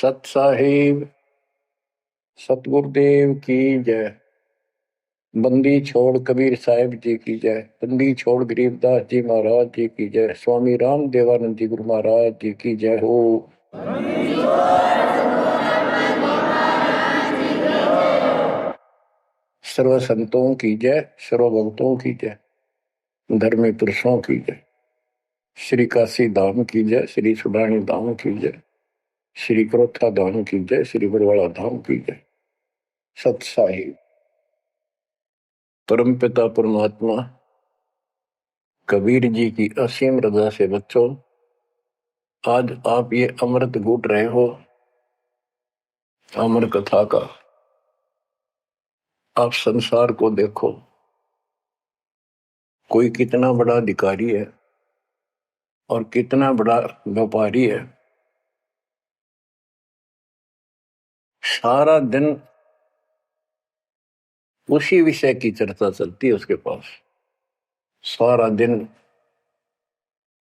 सत साहिब सतगुरुदेव की जय। बंदी छोड़ कबीर साहिब जी की जय। बंदी छोड़ गरीबदास जी महाराज जी की जय। स्वामी राम देवानंद जी गुरु महाराज जी की जय हो। सर्व संतों की जय, सर्व भक्तों की जय, धर्मी पुरुषों की जय। श्री काशी धाम की जय, श्री सुडानी धाम की जय, श्री क्रोथा धाम की जय, श्री बरवाड़ा धाम की जय। सत साहिब परम पिता परमात्मा कबीर जी की असीम रजा से बच्चों, आज आप ये अमृत घूट रहे हो अमर कथा का। आप संसार को देखो, कोई कितना बड़ा अधिकारी है और कितना बड़ा व्यापारी है। सारा दिन उसी विषय की चर्चा चलती है उसके पास। सारा दिन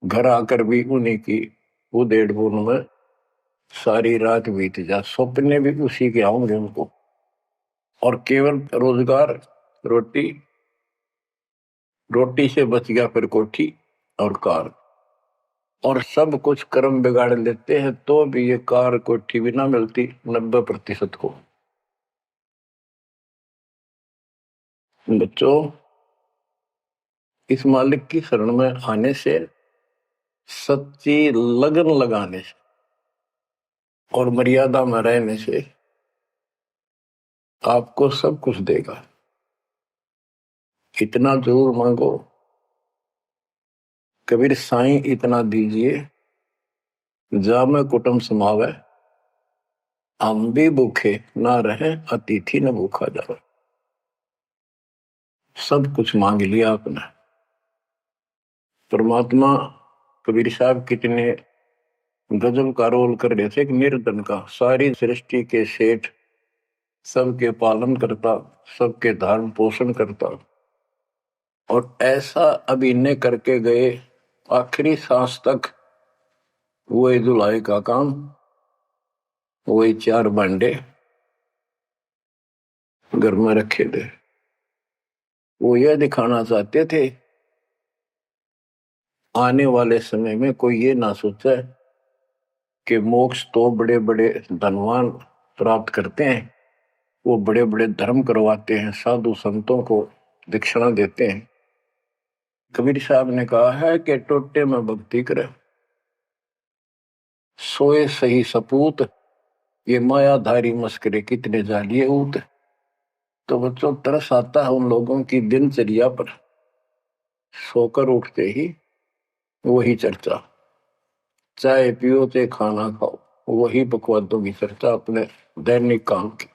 घर आकर भी उन्हीं की उधेड़ बुन में सारी रात बीत जा, सपने भी उसी के आऊंगे उनको। और केवल रोजगार, रोटी, रोटी से बच गया फिर कोठी और कार, और सब कुछ कर्म बिगाड़ लेते हैं तो भी ये कार कोठी भी ना मिलती 90% को। बच्चों, इस मालिक की शरण में आने से, सच्ची लगन लगाने से और मर्यादा में रहने से आपको सब कुछ देगा। इतना जरूर मांगो, कबीर साईं इतना दीजिए, जामे कुटुंब समावे, हम भी भूखे ना रहे, अतिथि न भूखा जावे। सब कुछ मांग लिया आपने। परमात्मा कबीर साहब कितने गजब का रोल कर रहे थे। एक निर्धन का, सारी सृष्टि के सेठ, सबके पालन करता, सबके धारण पोषण करता, और ऐसा अभिनय करके गए आखिरी सांस तक। वही दुलाई का काम, वही 4 भांडे घर में रखे थे। वो यह दिखाना चाहते थे आने वाले समय में कोई ये ना सोचे कि मोक्ष तो बड़े बड़े धनवान प्राप्त करते हैं, वो बड़े बड़े धर्म करवाते हैं, साधु संतों को दक्षिणा देते हैं। कबीर साहब ने कहा है कि टोटे में भक्ति करे, सोए सही सपूत, ये मायाधारी मस्करे कितने जालिए ऊत। तो बच्चों, तरस आता है उन लोगों की दिनचर्या पर। सोकर उठते ही वही चर्चा, चाय पियो चाहे खाना खाओ, वही बकवादों की चर्चा अपने दैनिक काम की।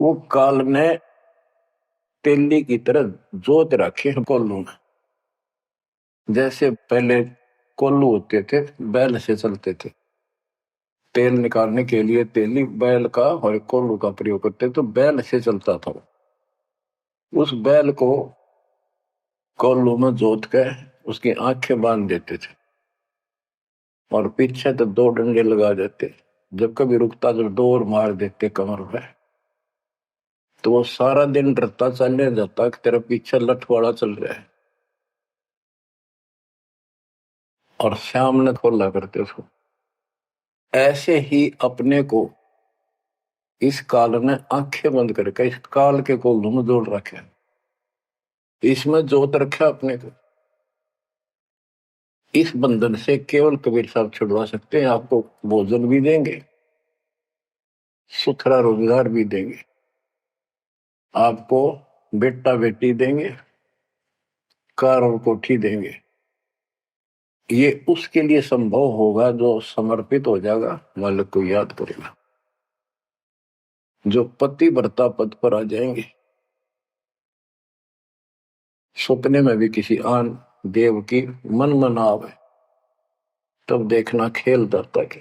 वो काल ने तेली की तरह जोत रखे हैं कोल्लू में। जैसे पहले कोल्लू होते थे, बैल से चलते थे, तेल निकालने के लिए तेली बैल का और कोल्लू का प्रयोग करते, तो बैल से चलता था। उस बैल को कोल्लू में जोत कर उसकी आंखें बांध देते थे और पीछे तो 2 डंडे लगा देते। जब कभी रुकता तो डोर मार देते कमर पे। तो वो सारा दिन डरता चलने जाता कि तेरा पीछे लठवाड़ा चल रहा है, और शाम ने खोला करते उसको। ऐसे ही अपने को इस काल ने आंखें बंद करके इस काल के कोल्लू में जोड़ रखे, इसमें जोत रखा अपने को। इस बंधन से केवल कबीर साहब छुड़वा सकते हैं। आपको भोजन भी देंगे, सुथरा रोजगार भी देंगे, आपको बेटा बेटी देंगे, कार और कोठी देंगे। ये उसके लिए संभव होगा जो समर्पित हो जाएगा, मालिक को याद करेगा। जो पति व्रता पद पर आ जाएंगे, सपने में भी किसी आन देव की मन में आवे, तब देखना खेल दाता के।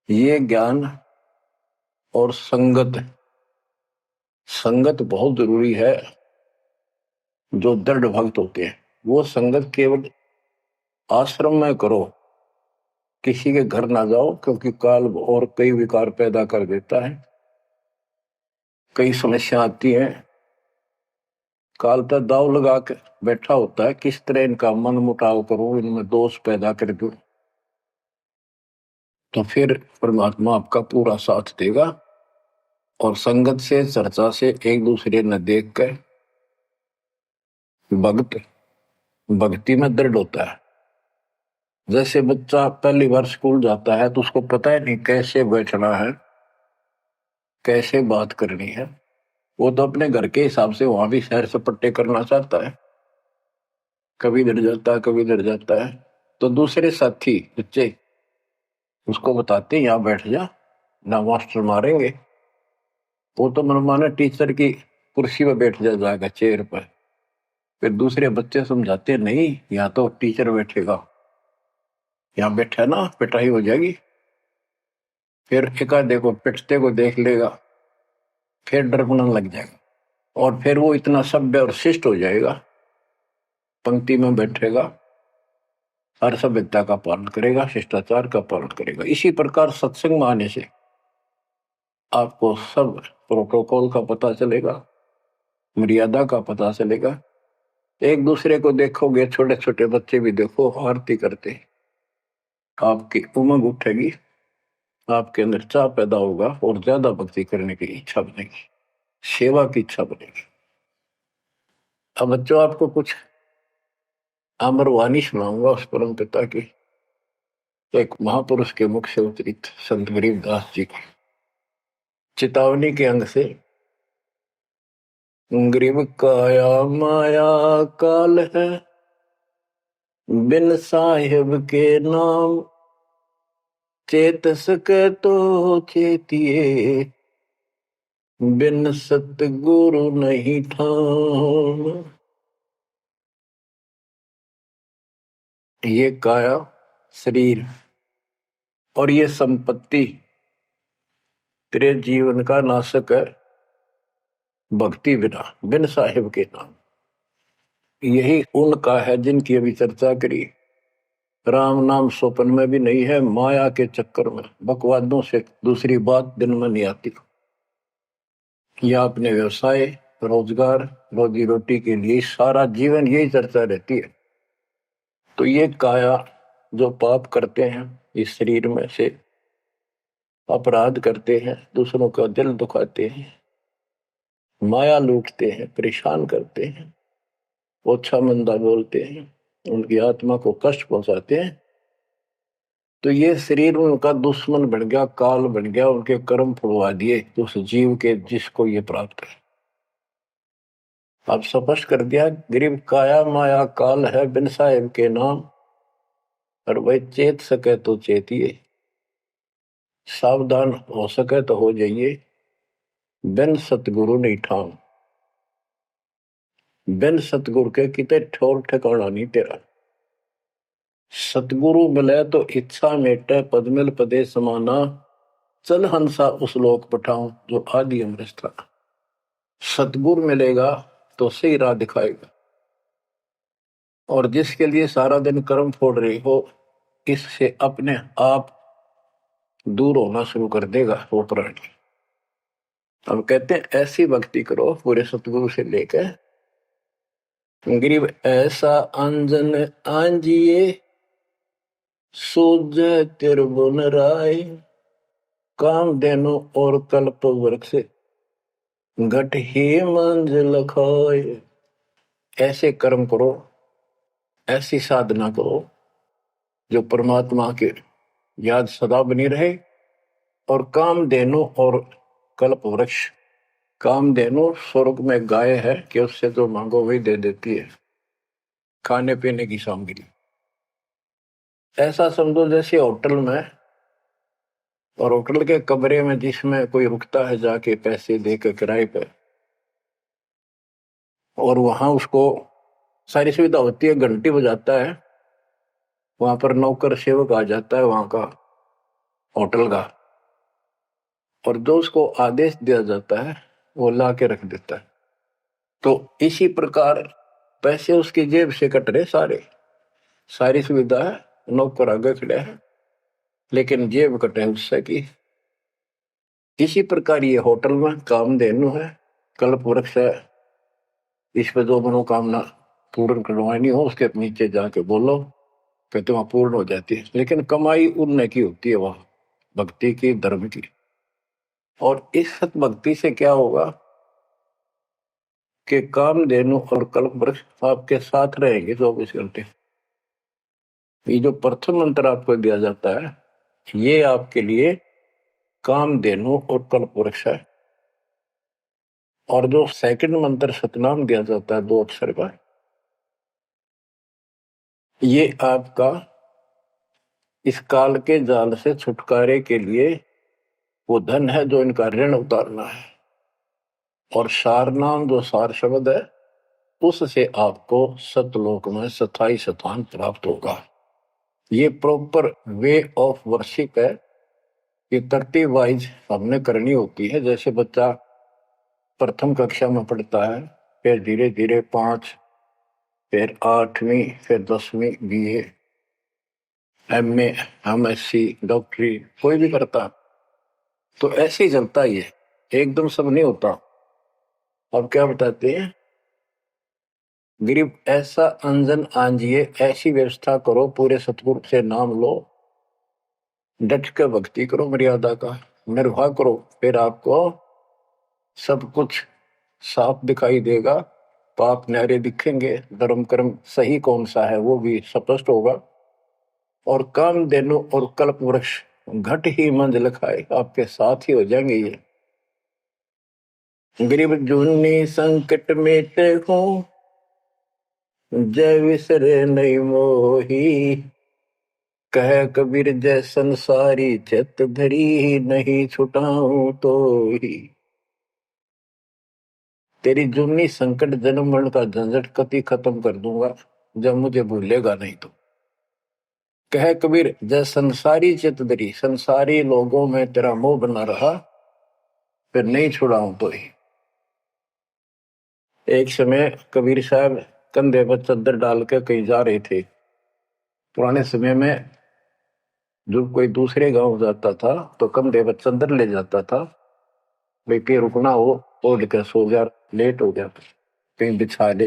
ये ज्ञान और संगत, संगत बहुत जरूरी है। जो दृढ़ भक्त होते हैं वो संगत केवल आश्रम में करो, किसी के घर ना जाओ, क्योंकि काल और कई विकार पैदा कर देता है, कई समस्या आती है। काल तो दाव लगा के बैठा होता है, किस तरह इनका मन मुटाव करूं, इनमें दोष पैदा कर दूं, तो फिर परमात्मा आपका पूरा साथ देगा। और संगत से, चर्चा से, एक दूसरे न देख कर भक्त भक्ति में दृढ़ होता है। जैसे बच्चा पहली बार स्कूल जाता है तो उसको पता है नहीं कैसे बैठना है, कैसे बात करनी है। वो तो अपने घर के हिसाब से वहां भी सैर सपट्टे करना चाहता है, कभी डर जाता है, कभी डर जाता है। तो दूसरे साथी बच्चे उसको बताते हैं यहाँ बैठ जा, ना मास्टर मारेंगे। वो तो मनमाना टीचर की कुर्सी पर बैठ जाएगा, चेयर पर। फिर दूसरे बच्चे समझाते हैं नहीं, यहाँ तो टीचर बैठेगा, यहाँ बैठा ना पिटाई हो जाएगी। फिर एक आधे को पिटते को देख लेगा, फिर डरना लग जाएगा, और फिर वो इतना सभ्य और शिष्ट हो जाएगा, पंक्ति में बैठेगा, हर सभ्यता का पालन करेगा, शिष्टाचार का पालन करेगा। इसी प्रकार सत्संग में आने से आपको सब प्रोटोकॉल का पता चलेगा, मर्यादा का पता चलेगा। एक दूसरे को देखोगे, छोटे छोटे बच्चे भी देखो आरती करते, आपकी उमंग उठेगी, आपके अंदर चाह पैदा होगा और ज्यादा भक्ति करने की इच्छा बनेगी, सेवा की इच्छा बनेगी। अब बच्चों आपको कुछ अमरवाणी सुनाऊंगा उस परम पिता की, एक महापुरुष के मुख से उतरित संत गरीबदास जी की चेतावनी के अंग से। गरीब काया माया काल है, बिन साहिब के नाम चेत सके तो चेतिए, बिन सतगुरु नहीं ठाम। ये काया शरीर और ये संपत्ति तेरे जीवन का नाशक है, भक्ति बिना, बिन साहिब के नाम। यही उनका है जिनकी अभी चर्चा करी। राम नाम स्वप्न में भी नहीं है, माया के चक्कर में बकवादों से दूसरी बात दिन में नहीं आती। या अपने व्यवसाय, रोजगार, रोजी रोटी के लिए सारा जीवन यही चर्चा रहती है। तो ये काया जो पाप करते हैं, इस शरीर में से अपराध करते हैं, दूसरों का दिल दुखाते हैं, माया लूटते हैं, परेशान करते हैं, ओछा मंदा बोलते हैं, उनकी आत्मा को कष्ट पहुंचाते हैं, तो ये शरीर उनका दुश्मन बन गया, काल बन गया, उनके कर्म फुलवा दिए उस जीव के जिसको ये प्राप्त है। अब स्पष्ट कर दिया, गरीब काया माया काल है, बिन साहिब के नाम, और वही चेत सके तो चेतिए, सावधान हो सके तो हो जाइए, बिन सतगुरु नहीं ठाम। बिन सतगुरु के कितने ठोर ठिकाना नहीं तेरा। सतगुरु मिले तो इच्छा मेटे, पदमिल पदे समाना, चल हंसा उस लोक पठाऊं जो आदि अमृत था। सतगुरु मिलेगा तो सही राह दिखाएगा, और जिसके लिए सारा दिन कर्म फोड़ रही हो, इससे अपने आप दूर होना शुरू कर देगा वो प्राणी। अब कहते हैं ऐसी भक्ति करो पूरे सतगुरु से लेकर, गरीब ऐसा अंजन आंजिए, सूझ त्रिभुवन राय, काम देनो और कल्प वृक्ष, घट ही मंजिल खाए। ऐसे कर्म करो, ऐसी साधना करो जो परमात्मा के याद सदा बनी रहे, और काम देनो और कल्प वृक्ष। काम देनो स्वर्ग में गाय है कि उससे जो मांगो वही दे देती है, खाने पीने की सामग्री। ऐसा समझो जैसे होटल में, और होटल के कमरे में जिसमें कोई रुकता है जाके पैसे देकर किराए पे, और वहां उसको सारी सुविधा होती है, घंटी बजाता है, वहां पर नौकर सेवक आ जाता है वहां का होटल का, और जो उसको आदेश दिया जाता है वो ला के रख देता है। तो इसी प्रकार पैसे उसकी जेब से कट रहे सारे, सारी सुविधा है, नौकर आगे खड़े है, लेकिन जेब कटे उससे की। इसी प्रकार ये होटल में कामधेनु है, कल्प वृक्ष है। इस पे जो मनोकामना पूर्ण करवानी हो उसके नीचे जाके बोलो, फिर तो वहां पूर्ण हो जाती है। लेकिन कमाई उनने की होती है वहां, भक्ति की, धर्म की। और इस सत भक्ति से क्या होगा कि कामधेनु और कल्प वृक्ष आपके साथ रहेंगे 24 घंटे। ये जो प्रथम मंत्र आपको दिया जाता है, ये आपके लिए कामधेनु और कल्प वृक्ष है। और जो सेकंड मंत्र सतनाम दिया जाता है 2 अक्षर का, ये आपका इस काल के जाल से छुटकारे के लिए वो धन है जो इनका ऋण उतारना है। और सारनाम जो सार शब्द है, उससे आपको सतलोक में स्थायी स्थान प्राप्त होगा। ये प्रॉपर वे ऑफ वर्शिप है। ये तरतीब वाइज हमने करनी होती है। जैसे बच्चा प्रथम कक्षा में पढ़ता है, फिर धीरे धीरे 5, फिर 8वीं, फिर 10वीं BA, MA, MSc, डॉक्टरी कोई भी करता, तो ऐसे ही चलता ही है, एकदम सब नहीं होता। अब क्या बताते हैं, गरीब ऐसा अंजन आंजिए, ऐसी व्यवस्था करो, पूरे सतगुरु से नाम लो, डट के भक्ति करो, मर्यादा का निर्वाह करो, फिर आपको सब कुछ साफ दिखाई देगा। पाप न्यारे दिखेंगे, धर्म कर्म सही कौन सा है वो भी स्पष्ट होगा। और कामधेनु और कल्प वृक्ष घट ही मंजिल खाए, आपके साथ ही हो जाएंगे ये। गरीब जूनी संकट मेटे हो, जय विसरे नहीं मोही, कह कबीर जय संसारी, चित धरी नहीं छुटाऊं तो ही। तेरी जूनी संकट जन्म मरण का झंझट कति खत्म कर दूंगा जब मुझे भूलेगा नहीं तो। कह कबीर जय संसारी चित धरी, संसारी लोगों में तेरा मोह बना रहा, फिर नहीं छुड़ाऊं तो ही। एक समय कबीर साहब कंधे पर चद्दर डाल के कहीं जा रहे थे। पुराने समय में जब कोई दूसरे गांव जाता था तो कंधे पर चद्दर ले जाता था, भाई कहीं रुकना हो, ओढ़ के सो जा, लेट हो गया कहीं बिछा ले।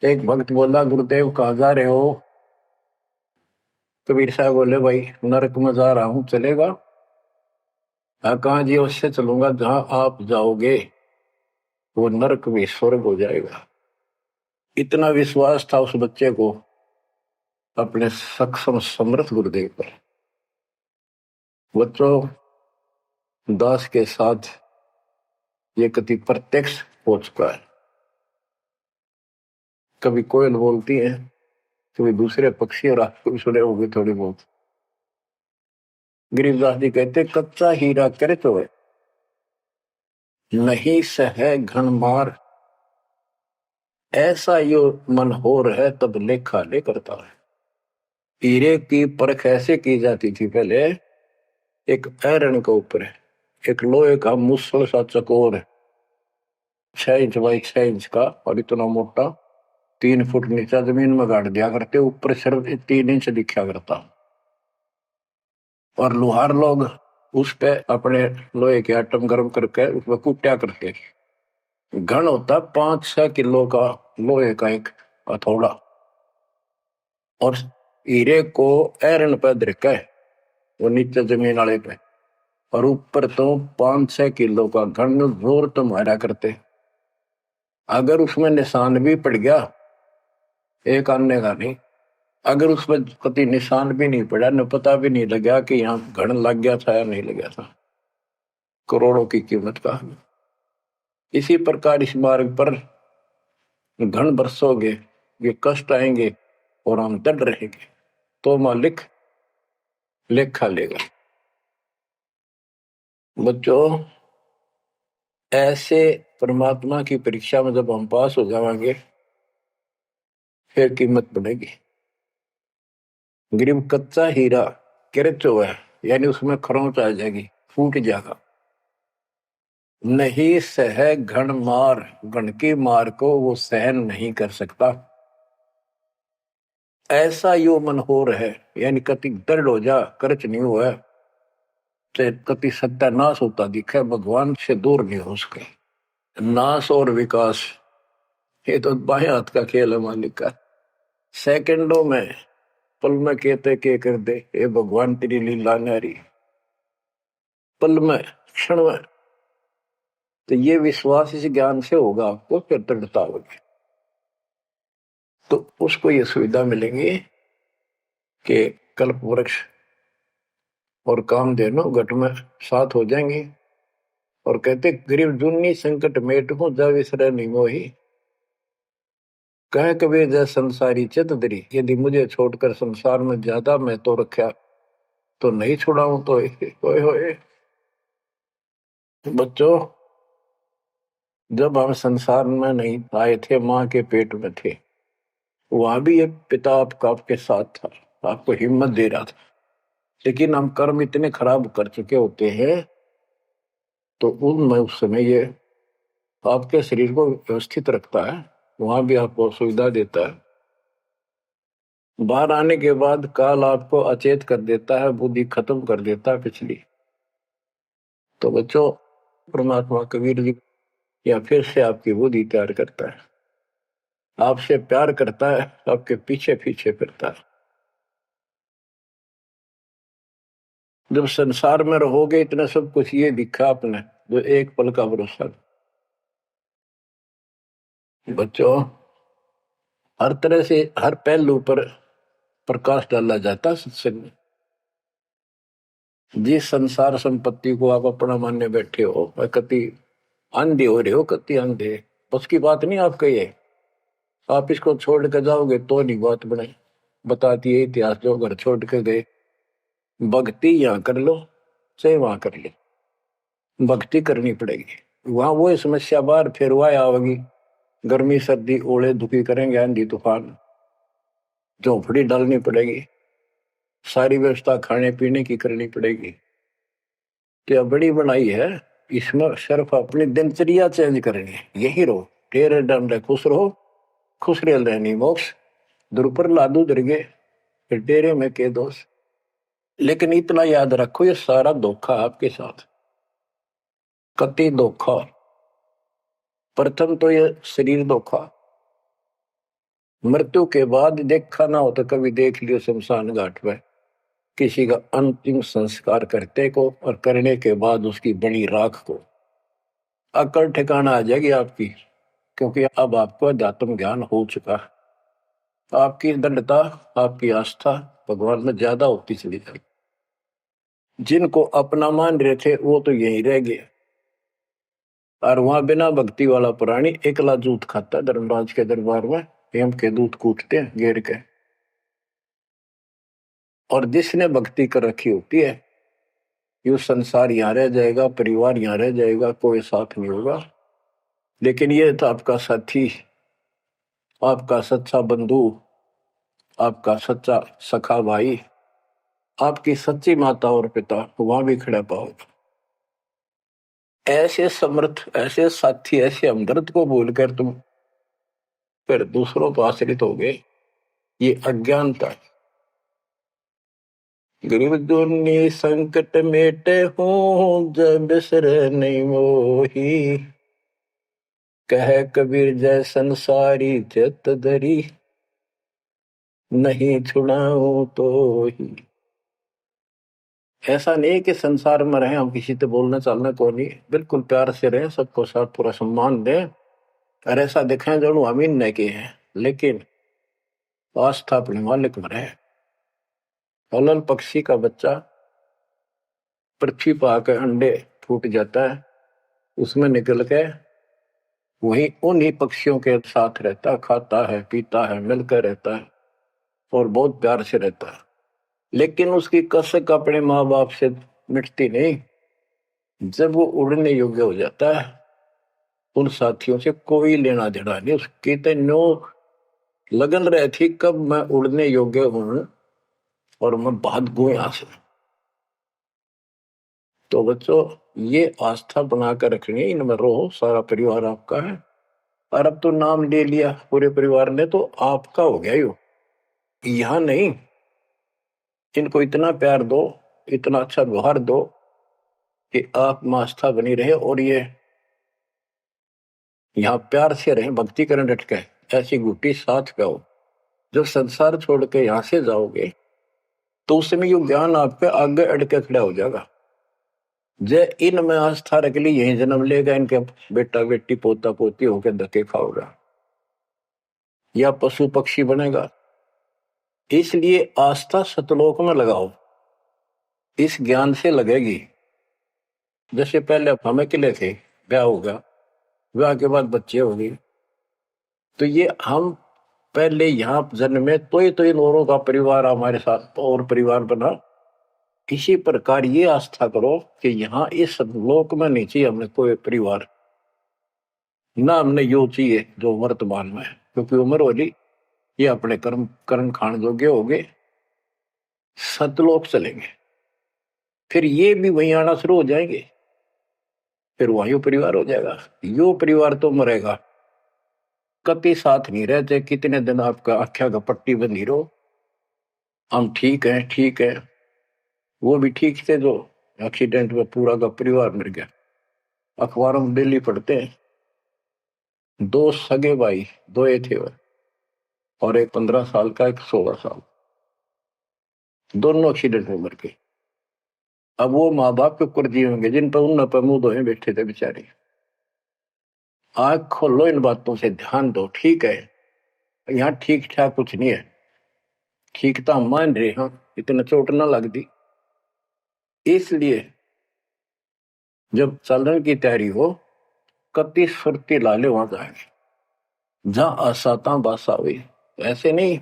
एक भक्त बोला, गुरुदेव कहाँ जा रहे हो? कबीर साहब बोले, भाई नरक में जा रहा हूं, चलेगा? कहाँ जी? उससे चलूंगा जहां आप जाओगे वो नरक भी स्वर्ग हो जाएगा। इतना विश्वास था उस बच्चे को अपने सक्षम समर्थ गुरुदेव पर। बच्चों, दास के साथ ये कति प्रत्यक्ष हो चुका है। कभी कोयल बोलती है, कभी दूसरे पक्षी, और आपको भी सुने होंगे थोड़ी बहुत। गरीबदास जी कहते, कच्चा हीरा करे तो नहीं सह घन मार, ऐसा यो मन होर है तब लेखा ले करता है। हीरे की परख ऐसे की जाती थी पहले, एक आयरन के ऊपर है, एक लोहे का मुसल सा चकोर है, 6 इंच बाई 6 इंच का, और इतना मोटा, 3 फुट नीचा जमीन में गाड़ दिया करते, ऊपर सिर्फ 3 इंच दिखा करता। और लोहार लोग उस पे अपने लोहे के आइटम गर्म करके उसमें कूटा करते। घन होता 5-6 किलो का लोहे का एक हथौड़ा, और हीरे को आयरन पे धरका है वो नीचे जमीन वाले पे, और ऊपर तो 5-6 किलो का घन जोर तो मारा करते। अगर उसमें निशान भी पड़ गया, एक आने का नहीं, अगर उसमें कभी निशान भी नहीं पड़ा, न पता भी नहीं लगा कि यहाँ घन लग गया था या नहीं लग गया था, करोड़ों की कीमत का। इसी प्रकार इस मार्ग पर घन बरसोगे, ये कष्ट आएंगे और हम डट रहेंगे, तो मालिक लेखा लेगा। बच्चों, ऐसे परमात्मा की परीक्षा में जब हम पास हो जाएंगे, फिर कीमत बढ़ेगी। गरीब कच्चा हीरा किरचो है, यानी उसमें खरोंच आ जाएगी, फूट जाएगा। नहीं सह घन मार, घन की मार को वो सहन नहीं कर सकता। ऐसा यो मन हो रहा है, यानी कति दृढ़ हो जा, कर्च नहीं हुआ, चाहे कति सत्यानाश होता दिखे, भगवान से दूर नहीं हो सके। नाश और विकास, ये तो बाएं हाथ का खेल है मालिक का। सेकंडों में, पल में कहते के कर दे, ये भगवान तेरी लीला न्यारी, पल में, क्षण में। तो ये विश्वास इस ज्ञान से होगा आपको, फिर दृढ़ता होगी। तो उसको ये सुविधा मिलेगी कि कल्प वृक्ष और कामधेनु घट में साथ हो जाएंगे। और कहते गरीब जुन्नी संकट मेट हूं जा विसरे नहीं मोही, कह कबीर जय संसारी चित दरी, यदि मुझे छोड़कर संसार में ज्यादा मैं तो रखा तो नहीं छुड़ाऊं तो होए होए। बच्चों, जब हम संसार में नहीं आए थे, माँ के पेट में थे, वहां भी एक पिता आपका आपके साथ था, आपको हिम्मत दे रहा था। लेकिन हम कर्म इतने खराब कर चुके होते हैं, तो उनमें उस समय ये आपके शरीर को व्यवस्थित रखता है, वहां भी आपको सुविधा देता है। बाहर आने के बाद काल आपको अचेत कर देता है, बुद्धि खत्म कर देता है पिछली। तो बच्चों, परमात्मा कबीर जी या फिर से आपकी बुद्धि तैयार करता है, आपसे प्यार करता है, आपके पीछे पीछे फिरता है। जब संसार में रहोगे, इतना सब कुछ ये दिखा आपने, जो एक पल का भरोसा। बच्चों, हर तरह से हर पहलू पर प्रकाश डाला जाता है सत्संग में। जिस संसार संपत्ति को आप अपना मानने बैठे हो, कति अंधे हो रहे हो, कति अंधे, उसकी बात नहीं आपका ये। आप इसको छोड़ कर जाओगे तो नहीं बात बनाई, बताती है इतिहास। जो घर छोड़ के गए, भक्ति यहाँ कर लो चाहे वहां कर लो, भक्ति करनी पड़ेगी। वहां वो समस्या बार फिर वह आवेगी, गर्मी सर्दी ओले दुखी करेंगे, आंधी तूफान, झोंपड़ी डालनी पड़ेगी, सारी व्यवस्था खाने पीने की करनी पड़ेगी। तो बड़ी बनाई है, इसमें सिर्फ अपनी दिनचर्या चेंज करनी है। यही रहो, टेरे डंडे खुश रहो, खुश रह रहनी मोक्ष, दुर्पर लादू दरगे, फिर डेरे में के दोष। लेकिन इतना याद रखो, ये सारा धोखा आपके साथ, कति धोखा। प्रथम तो ये शरीर धोखा, मृत्यु के बाद देखा ना हो तो कभी देख लियो शमशान घाट में किसी का अंतिम संस्कार करते को, और करने के बाद उसकी बड़ी राख को। अकल ठिकाना आ जाएगी आपकी, क्योंकि अब आपको अध्यात्म ज्ञान हो चुका है। आपकी दृढ़ता, आपकी आस्था भगवान में ज्यादा होती चली जाएगी। जिनको अपना मान रहे थे वो तो यही रह गए, और वहां बिना भक्ति वाला प्राणी एकला जूत खाता, धर्मराज के दरबार में हेम के दूत कूटते हैं घेर के। और जिसने भक्ति कर रखी होती है, ये संसार यहाँ रह जाएगा, परिवार यहाँ रह जाएगा, कोई साथ नहीं होगा। लेकिन ये तो आपका साथी, आपका सच्चा बंधु, आपका सच्चा सखा भाई, आपकी सच्ची माता और पिता वहां भी खड़ा पाओगे। ऐसे समर्थ, ऐसे साथी, ऐसे हमदर्द को भूलकर तुम फिर दूसरों पर आश्रित हो गए, ये अज्ञानता है। गरीब दुनी संकट मेटे हूं जब बिसर नहीं मोही, कह कबीर जय संसारी चित धरी, नहीं छुड़ाऊं तो ही। ऐसा नहीं कि संसार में रहे हम किसी से बोलना चालना को नहीं, बिल्कुल प्यार से रहे, सबको साथ पूरा सम्मान दें, और ऐसा दिखाएं जो हम इन नहीं किए हैं, लेकिन आस्था अपने मालिक में रहे। अलल पक्षी का बच्चा पृथ्वी पर आकर अंडे फूट जाता है, उसमें निकल के वही उन्हीं पक्षियों के साथ रहता, खाता है, पीता है, मिलकर रहता है, और बहुत प्यार से रहता है। लेकिन उसकी कसक अपने माँ बाप से मिटती नहीं। जब वो उड़ने योग्य हो जाता है, उन साथियों से कोई लेना देना नहीं, उसकी तो नो लगन रही थी कब मैं उड़ने योग्य हूं और मैं भाग गूं यहां से। तो बच्चों, ये आस्था बनाकर रखनी है, इनमें रहो, सारा परिवार आपका है। और अब तो नाम ले लिया पूरे परिवार ने, तो आपका हो गया यो। यहां नहीं, इनको इतना प्यार दो, इतना अच्छा व्यवहार दो कि आप में आस्था बनी रहे और ये यहाँ प्यार से रहे, भक्ति करें डट के, ऐसी गुटी साथ पाओ। जब संसार छोड़ के यहां से जाओगे तो उस समय ये ज्ञान आपके आगे अड़ के खड़ा हो जाएगा। जय इनमें आस्था रख ली, यही जन्म लेगा, इनके बेटा बेटी पोता पोती होकर धक्के खाओगा या पशु पक्षी बनेगा। इसलिए आस्था सतलोक में लगाओ, इस ज्ञान से लगेगी। जैसे पहले हम अकेले थे, ब्याह होगा, ब्याह के बाद बच्चे होंगे, तो ये हम पहले यहाँ जन्म में तो इन औरों का परिवार हमारे साथ और परिवार बना। इसी प्रकार ये आस्था करो कि यहाँ इस लोक में नहीं चाहिए हमने कोई परिवार, ना हमने यो चाहिए जो वर्तमान में है, क्योंकि उम्र वाली ये अपने कर्म कर्म खान जोगे हो गए, सतलोक चलेंगे, फिर ये भी वहीं आना शुरू हो जाएंगे, फिर वहीं परिवार हो जाएगा। यो परिवार तो मरेगा, कति साथ नहीं रहते, कितने दिन आपका आख्या का पट्टी बंधी रहो, हम ठीक है ठीक है, वो भी ठीक थे जो एक्सीडेंट में पूरा का परिवार मर गया। अखबारों में डेली पढ़ते हैं, 2 सगे भाई, 2 थे वह, और एक 15 साल का, एक 16 साल, दोनों एक्सीडेंट में मर गए। अब वो माँ बाप के ऊपर जी होंगे जिन पर उन पर मुंह धोए बैठे थे बेचारे। आंख खोलो, इन बातों से ध्यान दो। ठीक है, यहाँ ठीक ठाक कुछ नहीं है, ठीक तो हम मान रहे हैं, इतना चोट ना लग दी। इसलिए जब चलने की तैयारी हो, कति सुरती लाले वहां जाएंगे जहां आसाता बासा हुई। ऐसे नहीं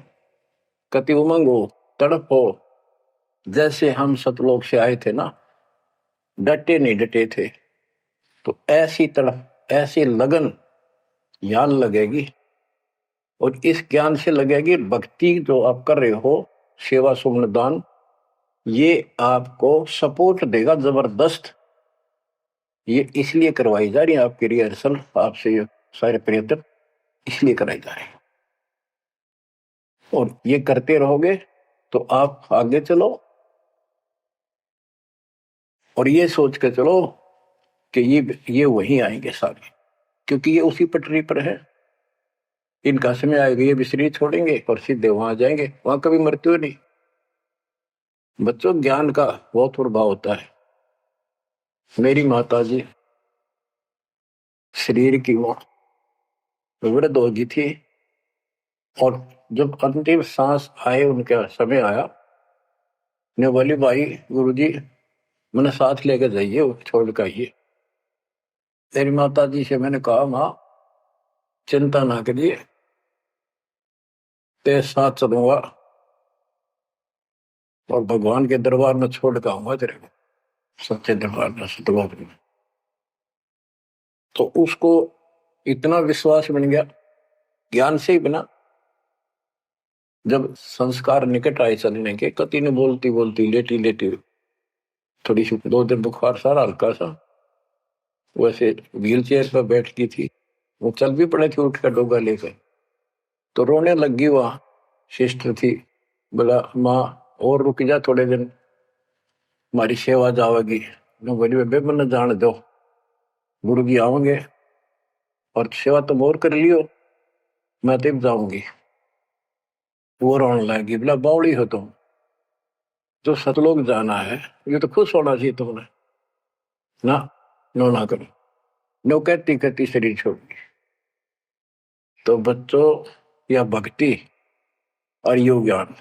कति उमंग हो, तड़प हो, जैसे हम सतलोक से आए थे ना, डटे नहीं डटे थे, तो ऐसी तड़प ऐसी लगन यान लगेगी। और इस ज्ञान से लगेगी भक्ति जो आप कर रहे हो, सेवा सुमन दान, ये आपको सपोर्ट देगा जबरदस्त। ये इसलिए करवाई जा रही है आपकी रिहर्सल, आपसे ये सारे प्रयत्न इसलिए कराए जा रहे हैं, और ये करते रहोगे तो आप आगे चलो और ये सोच के चलो कि ये वहीं आएंगे सारे, क्योंकि ये उसी पटरी पर है। इनका समय आएगा, ये भी शरीर छोड़ेंगे और सीधे वहां जाएंगे, वहां कभी मृत्यु नहीं। बच्चों, ज्ञान का बहुत प्रभाव होता है। मेरी माता जी शरीर की वो वृद्ध हो गई थी, और जब अंतिम सांस आए, उनका समय आया, ने बोली भाई गुरुजी मैंने साथ लेकर जाइए, छोड़ कर आइए। तेरी माता जी से मैंने कहा, माँ चिंता ना करिए, तेरे साथ चलूंगा और भगवान के दरबार में छोड़ कर आऊंगा तेरे को, सच्चे दरबार में, सतलोक में। तो उसको इतना विश्वास बन गया ज्ञान से ही बना। जब संस्कार निकट आए चलने के, कति ने बोलती बोलती लेटी लेटी, थोड़ी सी 2 दिन बुखार सारा हल्का सा, वैसे व्हील चेयर पर बैठ की थी, वो चल भी पड़े थे उठ कर डोगा लेकर, तो रोने लगी। वहां सिस्टर थी, बोला माँ और रुक जा थोड़े दिन, हमारी सेवा जाओगी। बोली बेबे मैंने जान दो, गुरु जी आओगे और सेवा तुम और कर लियो, मैं तब जाऊंगी। वो रोने लगी, बोला बावड़ी हो तुम, जो सतलोक जाना है ये तो खुश होना चाहिए तुमने, ना नो ना करो। नो कहती कहती शरीर छोड़ दी। तो बच्चों, या भक्ति और योग ज्ञान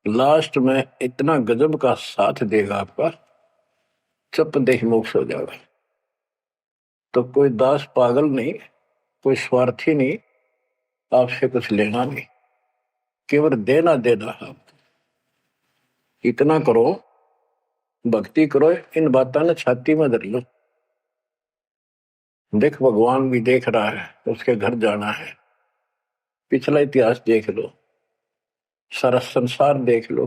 लास्ट में इतना गजब का साथ देगा आपका, चप देह मोक्ष हो जाएगा। तो कोई दास पागल नहीं, कोई स्वार्थी नहीं, आपसे कुछ लेना नहीं, केवल देना देना है। इतना करो, भक्ति करो, इन बातों ने छाती में धर लो। देख भगवान भी देख रहा है, उसके घर जाना है, पिछला इतिहास देख लो, सारा संसार देख लो।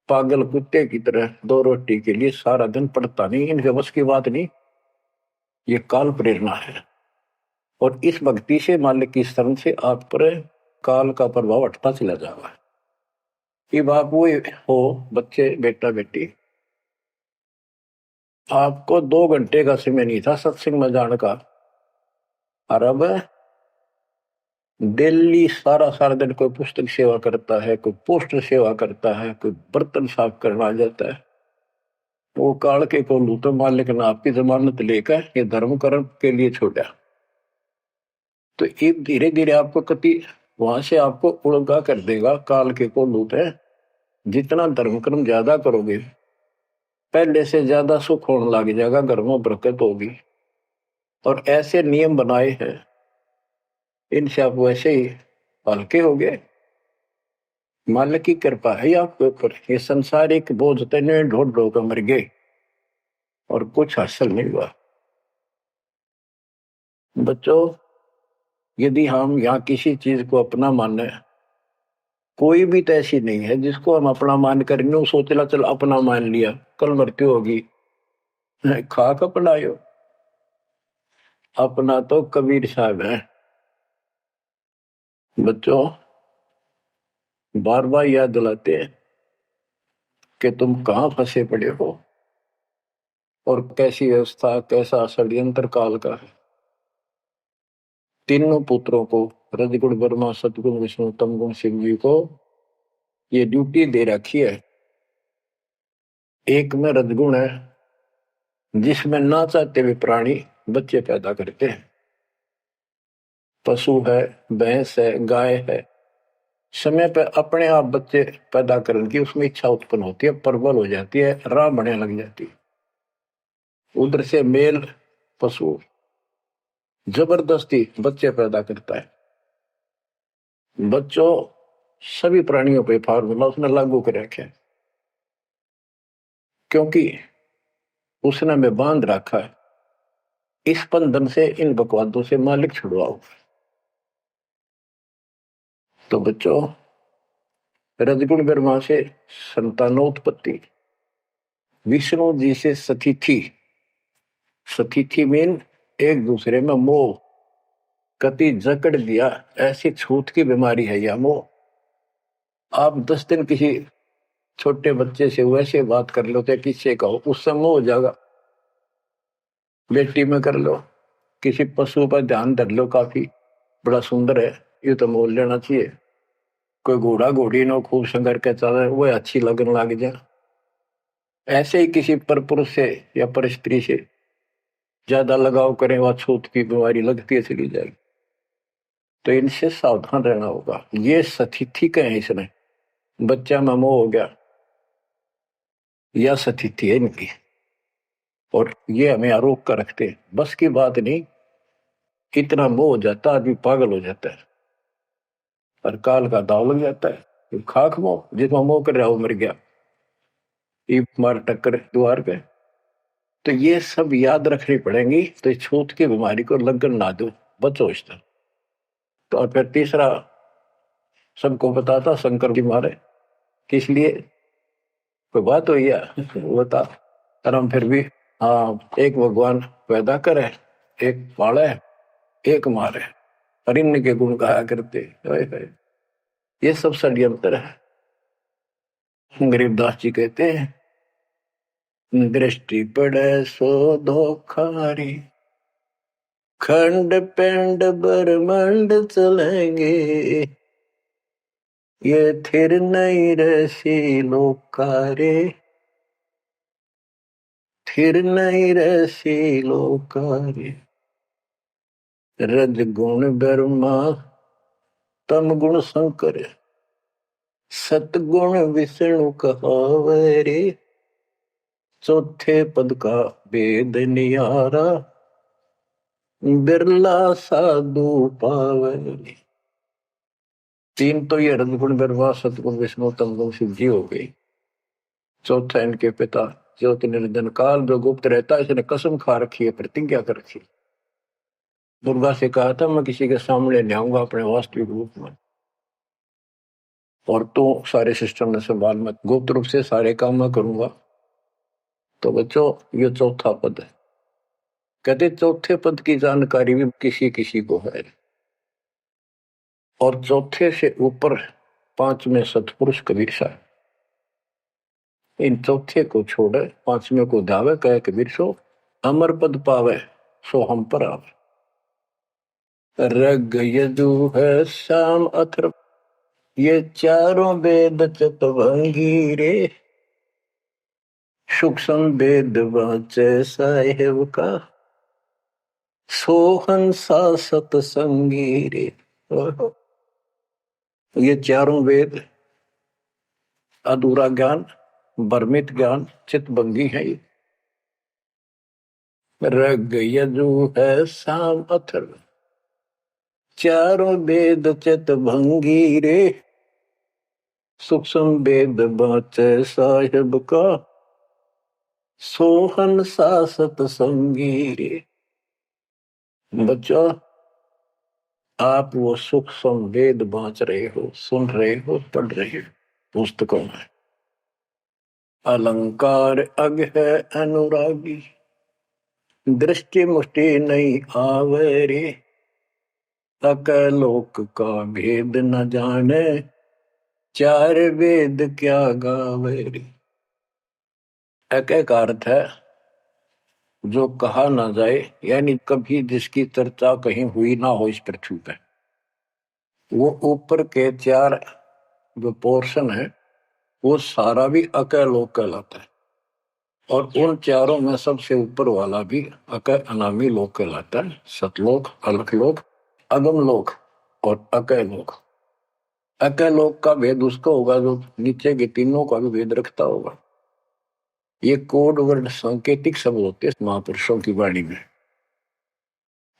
पागल कुत्ते की तरह 2 रोटी के लिए सारा दिन पड़ता नहीं, इनके बस की बात नहीं, ये काल प्रेरणा है। और इस भक्ति से, मालिक की शरण से आप पर काल का प्रभाव हटता चला जाएगा। कि आप वो हो बच्चे बेटा बेटी, आपको 2 घंटे का समय नहीं था सत्संग में जाने का, और अब डेली सारा सारा दिन कोई पुस्तक सेवा करता है, कोई पोस्टर सेवा करता है, कोई बर्तन साफ करना आ जाता है। वो काल के को लू तो मालिक ने आपकी जमानत लेकर ये धर्म कर्म के लिए छोड़ा। तो ये धीरे धीरे आपको कति वहां से आपको उड़गा कर देगा काल के को लूट है। जितना धर्म कर्म ज्यादा करोगे पहले से ज्यादा सुख होने लग जाएगा, घर में बरकत होगी। और ऐसे नियम बनाए हैं, इनसे आप वैसे ही हल्के हो गए। मालिक की कृपा है आपके ऊपर। ये संसारिक बोझ तने ढोड ढो कर मर गए और कुछ हासिल नहीं हुआ। बच्चों, यदि हम यहाँ किसी चीज को अपना माने, कोई भी तो ऐसी नहीं है जिसको हम अपना मान कर सोचला चल अपना मान लिया कल मृत्यु होगी, खाक अपनायो। अपना तो कबीर साहब है। बच्चों, बार बार याद दिलाते हैं कि तुम कहां फंसे पड़े हो और कैसी व्यवस्था, कैसा षड्यंत्र काल का है। तीनों पुत्रों को, रजगुण ब्रह्मा सतगुण विष्णु तमगुण शिव जी को ये ड्यूटी दे रखी है। एक में रजगुण है जिसमें ना चाहते हुए प्राणी बच्चे पैदा करते हैं। पशु है, भैंस है, गाय है, समय पे अपने आप बच्चे पैदा करने की उसमें इच्छा उत्पन्न होती है, प्रबल हो जाती है, राह बढ़ने लग जाती है। उधर से मेल पशु जबरदस्ती बच्चे पैदा करता है। बच्चों, सभी प्राणियों पे फार्मूला उसने लागू कर रखा है, क्योंकि उसने हमें बांध रखा है। इस बंधन से, इन बकवादों से मालिक छुड़वाओ। तो बच्चों, रजगुण ब्रह्मा से संतानोत्पत्ति, विष्णु जी से सतिथि, सतिथि मीन एक दूसरे में मोह, कति जकड़ दिया, ऐसी छूत की बीमारी है यह मोह। आप 10 दिन किसी छोटे बच्चे से वैसे बात कर लो तो किससे कहो, उससे मोह हो जाएगा। बेटी में कर लो, किसी पशु पर ध्यान धर लो, काफी बड़ा सुंदर है, ये तो मोल लेना चाहिए। कोई घोड़ा घोड़ी नो खूब संगर के चल वो अच्छी लगने लग जाए। ऐसे ही किसी पर पुरुष से या पर स्त्री से ज्यादा लगाव करें, वह छूत की बीमारी लगती है चली जाएगी। तो इनसे सावधान रहना होगा। ये सतिथि का है, इसने बच्चा में मोह हो गया, यह सतिथि है इनकी, और ये हमें आरोप कर रखते हैं। बस की बात नहीं, इतना मोह हो जाता आदमी पागल हो जाता है और काल का दाव लग जाता है। खाक मोह, जिसमें मोह कर रहा वो मर गया, ये मार टक्कर द्वार पे। तो ये सब याद रखनी पड़ेंगी, तो इस छूत की बीमारी को लगन ना दो, बचो इससे। तो और फिर तीसरा सबको बताता शंकर जी मारे किस लिए, कोई बात हुई है बता। और हम फिर भी, हाँ, एक भगवान पैदा करे, एक पाले, एक मारे, और इनके गुण गाया करते। ये सब षड्यंत्र है। गरीबदास जी कहते हैं, दृष्टि पड़े सो धोखारी, खंड पिंड ब्रह्मांड चलेंगे, ये थिर नहीं रसी लोकारे, थिर नहीं रसी लोकारे। रज गुण ब्रह्मा तम गुण शंकर, सतगुण विष्णु कहावरे, चौथे पद का वेद नियारा, बिरला साधु पावरी। तीन तो ये रजगुण ब्रह्मा सतगुण विष्णु तमगुण शिव जी हो गई। चौथा इनके पिता ज्योति निरंजन काल जो गुप्त रहता है, इसने कसम खा रखी है, प्रतिज्ञा कर रखी। दुर्गा से कहा था मैं किसी के सामने नहीं आऊंगा अपने वास्तविक रूप में, और तो सारे सिस्टम ने संभाल, मैं गुप्त रूप से सारे काम मैं करूंगा। तो बच्चों, ये चौथा पद है। कहते चौथे पद की जानकारी भी किसी किसी को है, और चौथे से ऊपर पांचवें सतपुरुष कबीर साहब। इन चौथे को छोड़े पांचवें को धावे, कहे कबीर सो अमर पद पावे सो हम पर आवे। रग यजु है शाम अथर्व ये चारों वेद चतुर्भंगी रे, सूक्ष्म वेद वाचे साहेब का सोहन सा सतसंगी रे। ये चारों वेद अधूरा ज्ञान, भ्रमित ज्ञान, चितभंगी है। ये रग यजु है साम अथर्व चारों वेद चितभंगी रे, सूक्ष्म वेद वाचे साहेब का सोहन सा सतसंगी रे। बच्चों, आप वो सूक्ष्म वेद बांच रहे हो, सुन रहे हो, पढ़ रहे हो पुस्तकों में। अलंकार अग है अनुरागी, दृष्टि मुष्टि नहीं आवे रे, अकलोक का भेद न जाने, चार वेद क्या गावे रे। एक अर्थ है जो कहा ना जाए, यानी कभी जिसकी चर्चा कहीं हुई ना हो इस पृथ्वी पे। वो ऊपर के चार जो पोर्शन है वो सारा भी अकलोक कहलाता है, और उन चारों में सबसे ऊपर वाला भी अकय अनामी लोक कहलाता है। सतलोक, अलखलोक, अगम लोक और अकय लोक। अकय लोक का भेद उसका होगा जो नीचे के तीनों का भी भेद रखता होगा। ये कोड वर्ड सांकेतिक शब्द होते हैं महापुरुषों की वाणी में,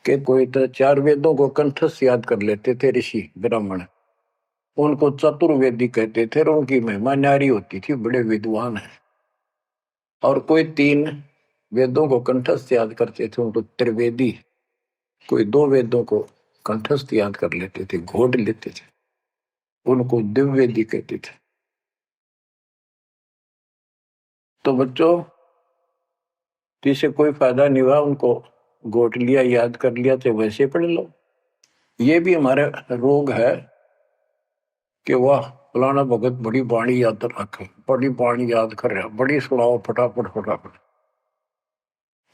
कि कोई तो चार वेदों को कंठस्थ याद कर लेते थे ऋषि ब्राह्मण, उनको चतुर्वेदी कहते थे और उनकी महिमा न्यारी होती थी, बड़े विद्वान है। और कोई तीन वेदों को कंठस्थ याद करते थे, उनको त्रिवेदी। कोई दो वेदों को कंठस्थ याद कर लेते थे, घोट लेते थे, उनको दिव्यवेदी कहते थे। तो बच्चों, जिसे कोई फायदा नहीं हुआ, उनको घोट लिया, याद कर लिया, तो वैसे पढ़ लो। ये भी हमारा रोग है कि वह फलाना भगत बड़ी वाणी याद रखे, बड़ी वाणी याद कर रहा, बड़ी सुनाओ फटाफट फटाफट।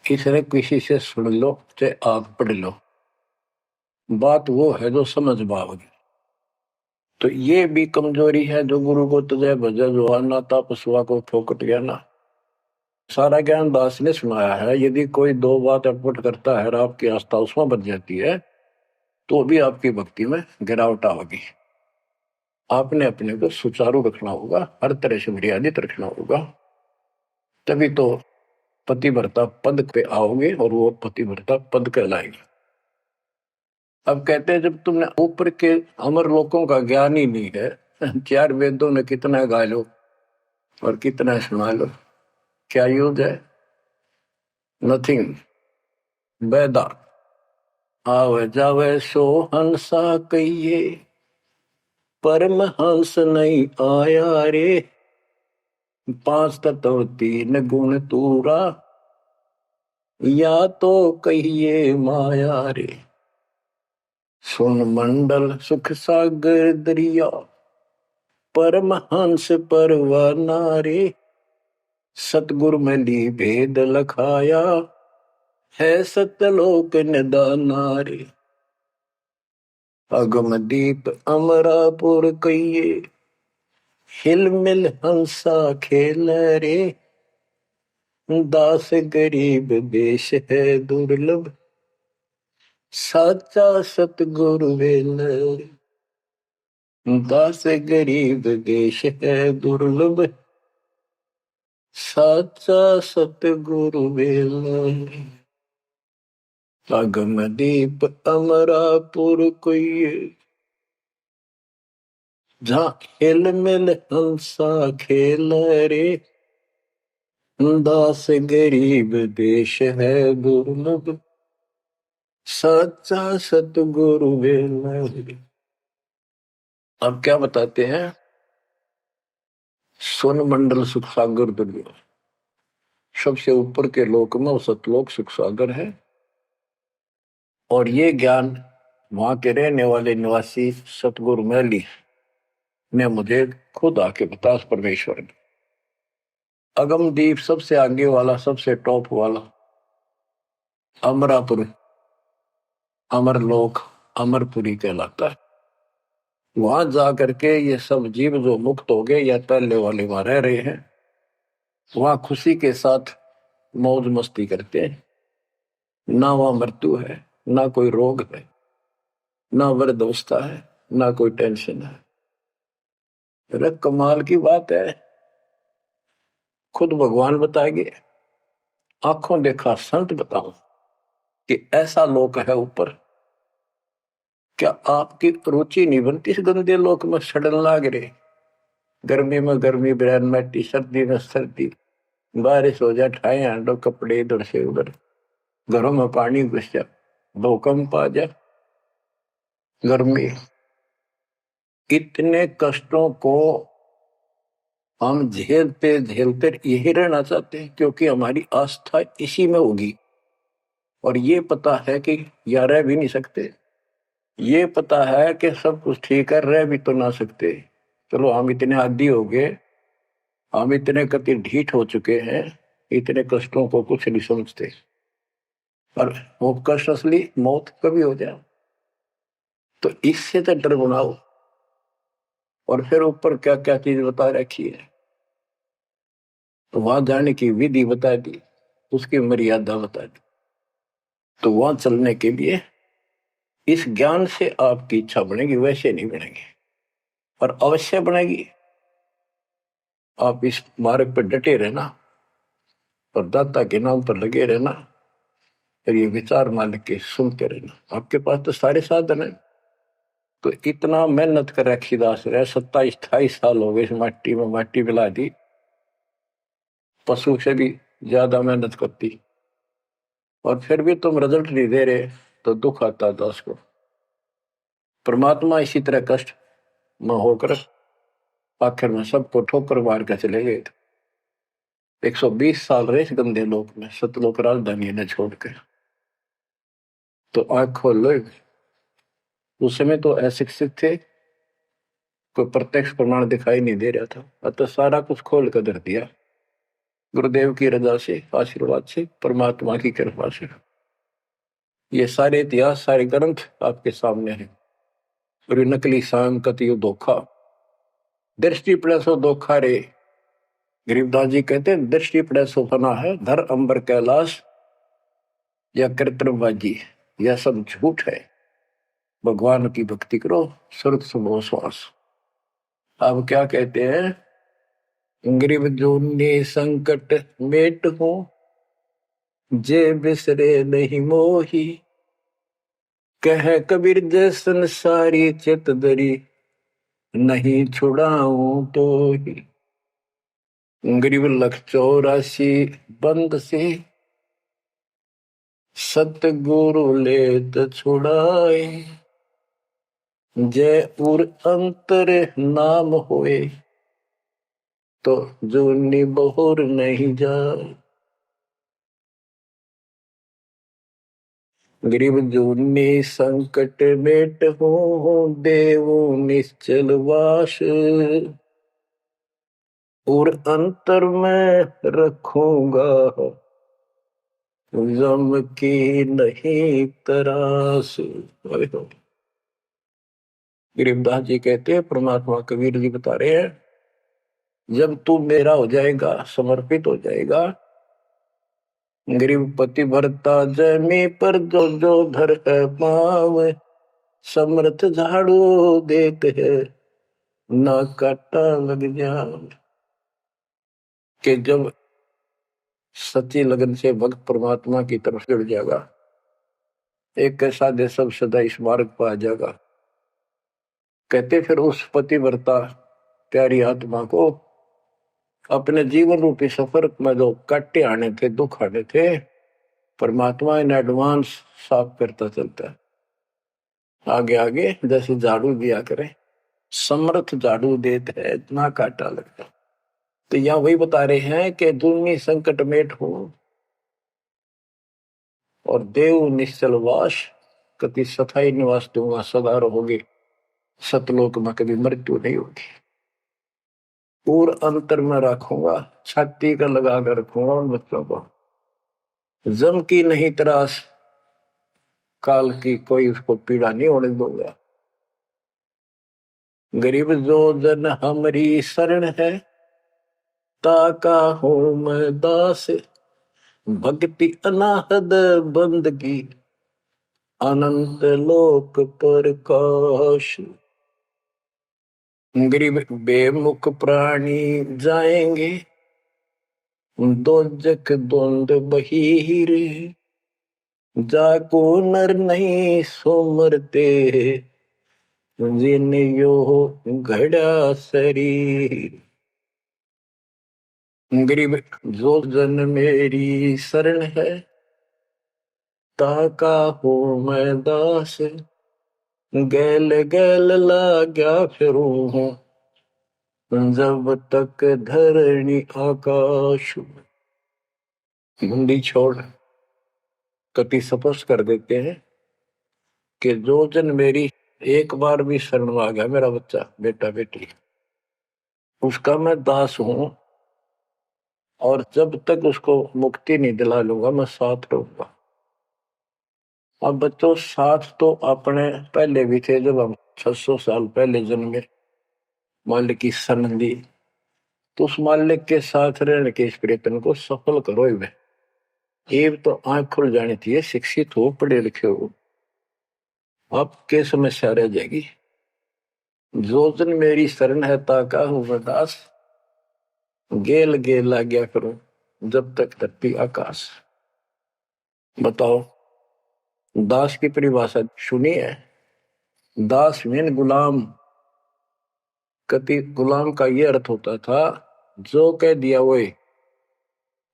इसने किसी से सुन लो चाहे आप पढ़ लो, बात वो है जो समझ पाओगे। तो ये भी कमजोरी है जो गुरु को तुझे भजे जो आना था पशुआ को फोकट गया ना। सारा ज्ञान दास ने सुनाया है। यदि कोई दो बात अटपट करता है और आपकी आस्था उसमें बच जाती है तो भी आपकी भक्ति में गिरावट होगी। आपने अपने को सुचारू रखना होगा, हर तरह से मर्यादित रखना होगा, तभी तो पतिव्रता पद पे आओगे और वो पतिव्रता पद कहलाएगा। अब कहते हैं जब तुमने ऊपर के अमर लोकों का ज्ञान ही नहीं है, चार वेदों ने कितना गा लो और कितना सुना लो, क्या यूज है? नथिंग। बैदा आवे जावे सो हंसा कहिए, परमहंस नहीं आया रे, पांच तत्व तीन गुण तूरा, या तो कहिए माया रे। सुन मंडल सुख सागर दरिया, परमहंस परवाना रे, सतगुरु में ली भेद लखाया, है सतलोक निदाना रे। अगम दीप अमरापुर कहिए, हिल मिल हंसा खेल रे, दास गरीब देश है दुर्लभ, साचा सतगुरु वेल रे। दास गरीब देश है दुर्लभ, साचा सतगुरु वेल रे। अगम दीप अमरापुर कोई, जहाँ हिल मिल हंसा खेल रे, दास गरीब देश है दुर्लभ, सच्चा सतगुरु वेल रे। अब क्या बताते हैं? सुन मंडल सुख सागर दुर्लभ, सबसे ऊपर के लोक में वो सतलोक सुख सागर है। और ये ज्ञान वहां के रहने वाले निवासी सतगुरु में ली, ने मुझे खुद आके बता उस परमेश्वर ने। अगमदीप सबसे आगे वाला, सबसे टॉप वाला, अमरापुर, अमरलोक, अमरपुरी कहलाता है। वहां जा करके ये सब जीव जो मुक्त हो गए या पहले वाले वहां रह रहे हैं, वहां खुशी के साथ मौज मस्ती करते हैं। ना वहां मृत्यु है, ना कोई रोग है, ना वृद्धावस्था है, ना कोई टेंशन है। अरे कमाल की बात है, खुद भगवान बताएंगे, आंखों देखा संत बताओ कि ऐसा लोक है ऊपर। क्या आपकी रुचि नहीं बनती इस गंदे लोक में सड़न लाग रहे? गर्मी में गर्मी, ब्रैन मैटी, सर्दी में सर्दी, बारिश हो जाए ठाए हांडो कपड़े इधर से उधर, घरों में पानी घुस जाए, भूकंप आ जाए, गर्मी, इतने कष्टों को हम झेलते झेलते यही रहना चाहते हैं, क्योंकि हमारी आस्था इसी में होगी। और ये पता है कि या रह भी नहीं सकते, ये पता है कि सब कुछ ठीक है, रह भी तो ना सकते। चलो हम इतने आदी हो गए, हम इतने कति ढीठ हो चुके हैं, इतने कष्टों को कुछ नहीं समझते। पर वो कष्ट असली मौत कभी हो जाए, तो इससे तो डर बनाओ। और फिर ऊपर क्या क्या चीज बता रखी है, तो वहां जाने की विधि बता दी, उसकी मर्यादा बता दी। तो वहां चलने के लिए इस ज्ञान से आपकी इच्छा बनेगी, वैसे नहीं बनेगी, और अवश्य बनेगी। आप इस मार्ग पर डटे रहना और दाता के नाम पर लगे रहना, और ये विचार मालिक के सुनते रहना। आपके पास तो सारे साधन है। तो इतना मेहनत कर रखी दास रहे, 27-28 साल हो गए इस माटी में, माटी मिला दी, पशु से भी ज्यादा मेहनत करती, और फिर भी तुम रिजल्ट नहीं दे रहे, तो दुख आता दास को। परमात्मा इसी तरह कष्ट में होकर आखिर में सबको ठोकर मार कर चले गए थे। 120 साल रहे इस गंदे लोक में, सतलोक राजधानी ने छोड़कर। तो आंख खोल लो। उस समय तो अशिक्षित थे, कोई प्रत्यक्ष प्रमाण दिखाई नहीं दे रहा था, अतः सारा कुछ खोल कर धर दिया, गुरुदेव की रजा से, आशीर्वाद से, परमात्मा की कृपा से। ये सारे इतिहास, सारे ग्रंथ आपके सामने हैं। और नकली सांग कतियो धोखा, दृष्टि पड़े सो धोखा रे। गरीबदास जी कहते हैं दृष्टि पड़े सो फना है, धर अंबर कैलाश या कृत्रिमबाजी, यह सब झूठ है। भगवान की भक्ति करो, सुरत सुबह श्वास। अब क्या कहते हैं, गरीब जूनी संकट मेट हो, जे बिसरे नहीं मोही। कह कबीर जय संसारी चित दरी, नहीं छुड़ाऊं तो ही। गरीब लख 84 बंद से, सतगुरु लेत छुड़ाए। जय उर अंतर नाम होए, तो जूनी बहुर नहीं जाए। गरीब जूनी संकट मेट हो, देव निश्चल वास। और अंतर में रखूंगा, जम की नहीं तरास। गरीबदास जी कहते हैं, परमात्मा कबीर जी बता रहे हैं, जब तू मेरा हो जाएगा, समर्पित हो जाएगा, गरीब पति भरता जमी पर जो जो धर है पाव, समर्थ झाड़ू देते है, ना काटा लग जाए। कि जब सच्ची लगन से भक्त परमात्मा की तरफ जुड़ जाएगा, एक कैसा दे सब सदा इस मार्ग पर आ जाएगा। कहते फिर उस पतिव्रता प्यारी आत्मा को अपने जीवन रूपी सफर में जो काटे आने थे, दुख आने थे, परमात्मा इन एडवांस साफ करता चलता है। आगे आगे जैसे झाड़ू दिया करे, समर्थ झाड़ू देते है, इतना काटा लगता। तो यहाँ वही बता रहे हैं कि दुर्मी संकट मेट हो, और देव निश्चल वास, कति सथाई निवास दूंगा, सदा रहोगे। सतलोक में कभी मृत्यु नहीं होगी। और अंतर में रखूंगा, छाती का लगा कर रखूंगा उन बच्चों को। जम की नहीं त्रास, काल की कोई उसको पीड़ा नहीं होने दूंगा। गरीब जो जन हमारी शरण है, ताका हूं मैं दास। भक्ति अनाहद बंदगी, अनंत लोक प्रकाश। गरीब बेमुख प्राणी जाएंगे, दोजक द्वंद बहीर। जाको नर नहीं सोमरते, जिन यो घड़ा शरीर। गरीब जो जन मेरी शरण है, ताका हो मैं दास। गैल गैल लाग्या फिरूं हूँ, जब तक धरणी आकाश। मुंडी छोड़ कति स्पष्ट कर देते हैं कि जो जन मेरी एक बार भी शरण में आ गया, मेरा बच्चा बेटा बेटी, उसका मैं दास हूं, और जब तक उसको मुक्ति नहीं दिला लूंगा मैं साथ रहूंगा। अब बच्चों साथ तो अपने पहले भी थे, जब हम 600 साल पहले जन्मे, मालिक की शरण दी, तो उस मालिक के साथ रहने के इस प्रयत्न को सफल करो ही वे। ये तो आंख खुल जानी चाहिए, शिक्षित हो, पढ़े लिखे हो, आपके समस्या रह जाएगी। जो जन मेरी शरण है, ताका हूं मैं दास। गेल गेल आ गया करो, जब तक धरती आकाश। बताओ, दास की परिभाषा सुनी है? दास मीन गुलाम। कति गुलाम का ये अर्थ होता था, जो कह दिया वही,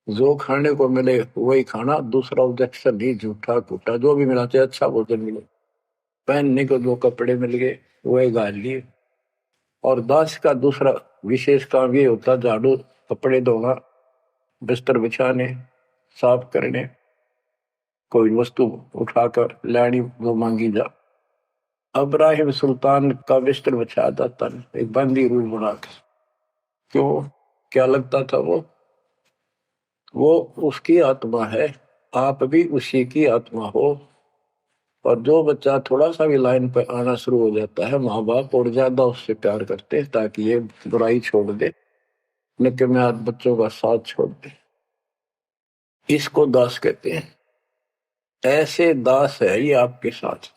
जो खाने को मिले वही खाना, दूसरा ऑब्जेक्शन नहीं, झूठा फूटा जो भी मिला, चाहे अच्छा भोजन मिले, पहनने को जो कपड़े मिल गए वही गाल लिए। और दास का दूसरा विशेष काम ये होता, झाड़ू, कपड़े धोना, बिस्तर बिछाने, साफ करने, कोई वस्तु उठाकर लानी वो मांगी जा। अब्राहिम सुल्तान का बिस्तर बिछाया जाता नहीं, एक बंदी रूल बना के। क्यों? क्या लगता था वो उसकी आत्मा है, आप भी उसी की आत्मा हो। और जो बच्चा थोड़ा सा भी लाइन पर आना शुरू हो जाता है, माँ बाप और ज्यादा उससे प्यार करते हैं ताकि ये बुराई छोड़ दे, लेकिन मैं आज बच्चों का साथ छोड़ दे। इसको दास कहते हैं। ऐसे दास है ये आपके साथ।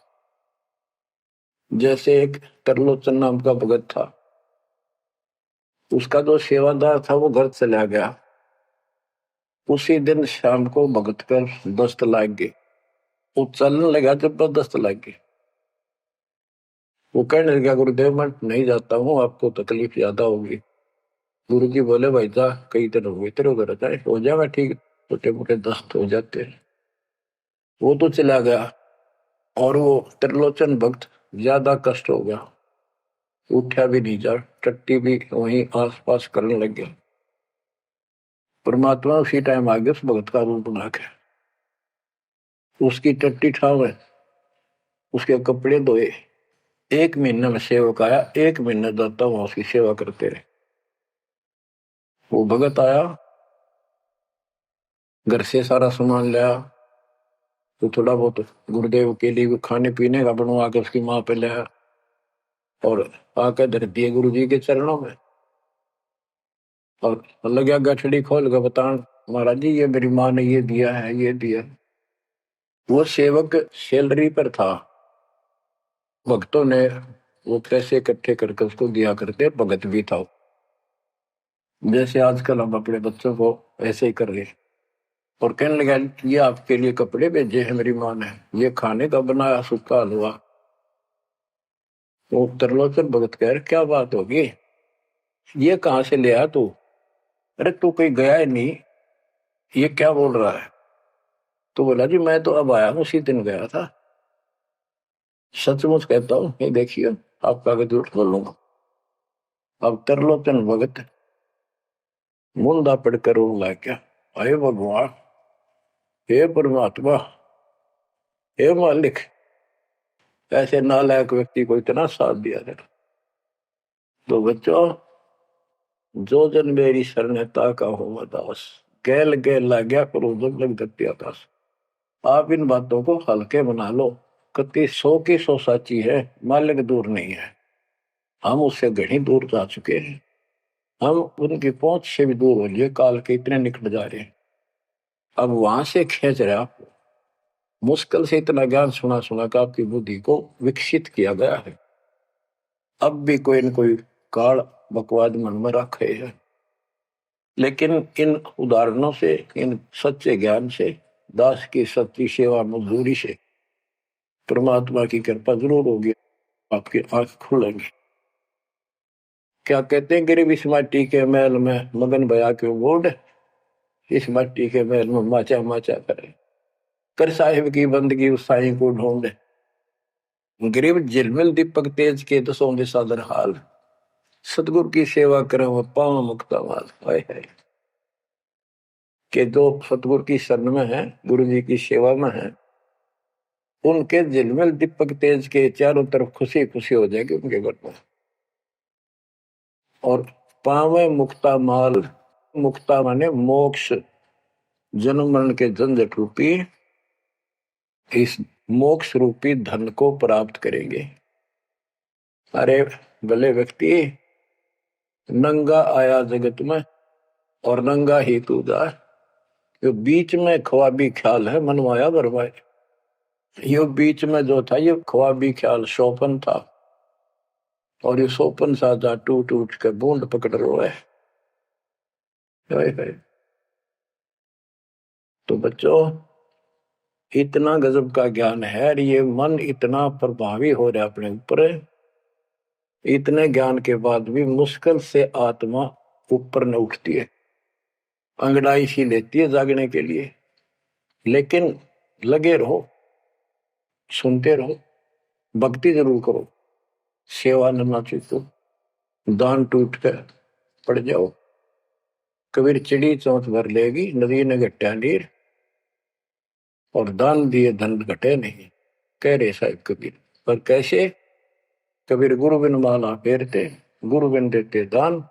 जैसे एक तरलोचन नाम का भगत था, उसका जो सेवादार था वो घर चला गया। उसी दिन शाम को भगत कर दस्त लाग गई, वो चलने लगा, जबरदस्त लाग गई। वो कहने लगा, गुरुदेव मैं नहीं जाता हूँ, आपको तकलीफ ज्यादा होगी। गुरु जी बोले, भाई जा, कई दिन हो गए तेरे उधर जाए, हो जाएगा ठीक, छोटे मोटे दस्त हो जाते हैं। वो तो चला गया, और वो त्रिलोचन भक्त ज्यादा कष्ट हो गया, उठा भी नहीं जा, टट्टी भी वहीं आस पास करने लग गया। परमात्मा उसी टाइम आ गया उस भगत का रूप बना के, उसकी टट्टी ठावे, उसके कपड़े धोए। 1 महीने में सेवक आया, 1 महीने जाता वहां उसकी सेवा करते रहे। वो भगत आया, घर से सारा सामान लाया, तो थोड़ा बहुत गुरुदेव के लिए खाने पीने का बनवा के उसकी माँ पे लाया, और आकर धर दिए गुरु जी के चरणों में। और लगा गठड़ी खोल के बतान, महाराज जी ये मेरी माँ ने ये दिया है, ये दिया। वो सेवक सैलरी पर था, भक्तों ने वो पैसे इकट्ठे करके उसको दिया करते, भगत भी था। जैसे आजकल हम अपने बच्चों को ऐसे ही कर रहे हैं। और कहने लगा, ये आपके लिए कपड़े भेजे हैं मेरी माँ ने, ये खाने का बनाया सूखा हलवा। वो त्रिलोचन भगत कह रहे, क्या बात होगी, ये कहाँ से ले आया तू? अरे तू कहीं गया ही नहीं, ये क्या बोल रहा है? तो बोला, जी मैं तो अब आया हूँ, उसी दिन गया था। सचमुच कहता हूँ, ये देखिए आपका आगे झूठ बोलूंगा। अब त्रिलोचन भगत मुंदा पड़कर रोने लग गया, अरे भगवान, हे परमात्मा, हे मालिक, ऐसे नालायक व्यक्ति को इतना साथ दिया जाए। तो बच्चों, जो जन मेरी शरणता का हो दास, गैल गैल लाग्या करो जब लग दत्या दास। आप इन बातों को हल्के बना लो, कति 100 की 100 साची है, मालिक दूर नहीं है। हम उससे घनी दूर जा चुके हैं, हम उनकी पहुंच से भी दूर हो लिए, काल के इतने निकट जा रहे हैं। अब वहां से खींच रहे आप, मुश्किल से इतना ज्ञान सुना सुना कर आपकी बुद्धि को विकसित किया गया है। अब भी कोई न कोई काल बकवाद मन में रखे है, लेकिन इन उदाहरणों से, इन सच्चे ज्ञान से, दास की सच्ची सेवा मजदूरी से परमात्मा की कृपा जरूर होगी, आपकी आंख खुलेंगी। क्या कहते हैं, गरीब इस माटी के महल में मगन भया क्यों गोड, इस मिट्टी के महल में माचा माचा करे, कर साहिब की बंदगी उस साईं को ढूंढे। गरीब झिलमिल दीपक तेज के दसों दिशा दर हाल, सतगुरु की सेवा करे वो पाव मुक्ता माल। हाय हाय, के जो सतगुरु की शरण में है, गुरु जी की सेवा में है, उनके झिलमिल दीपक तेज के चारों तरफ खुशी खुशी हो जाएगी उनके घर में। और पावे मुक्ता माल, मुक्ता माने मोक्ष, जन्म मरण के झंझट रूपी इस मोक्ष रूपी धन को प्राप्त करेंगे। अरे भले व्यक्ति, नंगा आया जगत में और नंगा ही तू जा, यो बीच में ख्वाबी ख्याल है मनवाया बरवाए। यो बीच में जो था ये ख्वाबी ख्याल सोपन था, और ये सोपन साजा टूट टूट के बूंद पकड़ रो है। तो बच्चों, इतना गजब का ज्ञान है, और ये मन इतना प्रभावी हो रहा है अपने ऊपर, इतने ज्ञान के बाद भी मुश्किल से आत्मा ऊपर न उठती है, अंगड़ाई सी लेती है जागने के लिए। लेकिन लगे रहो, सुनते रहो, भक्ति जरूर करो, सेवा न चूको, दान टूट कर पड़ जाओ। कबीर चिड़ी चौंच भर लेगी, नदी ने घटा नीर, और दान दिए धन घटे नहीं, कह रहे साहिब कबीर। पर कैसे? कबीर गुरु बिन माला फेरते, गुरु बिन देते दान,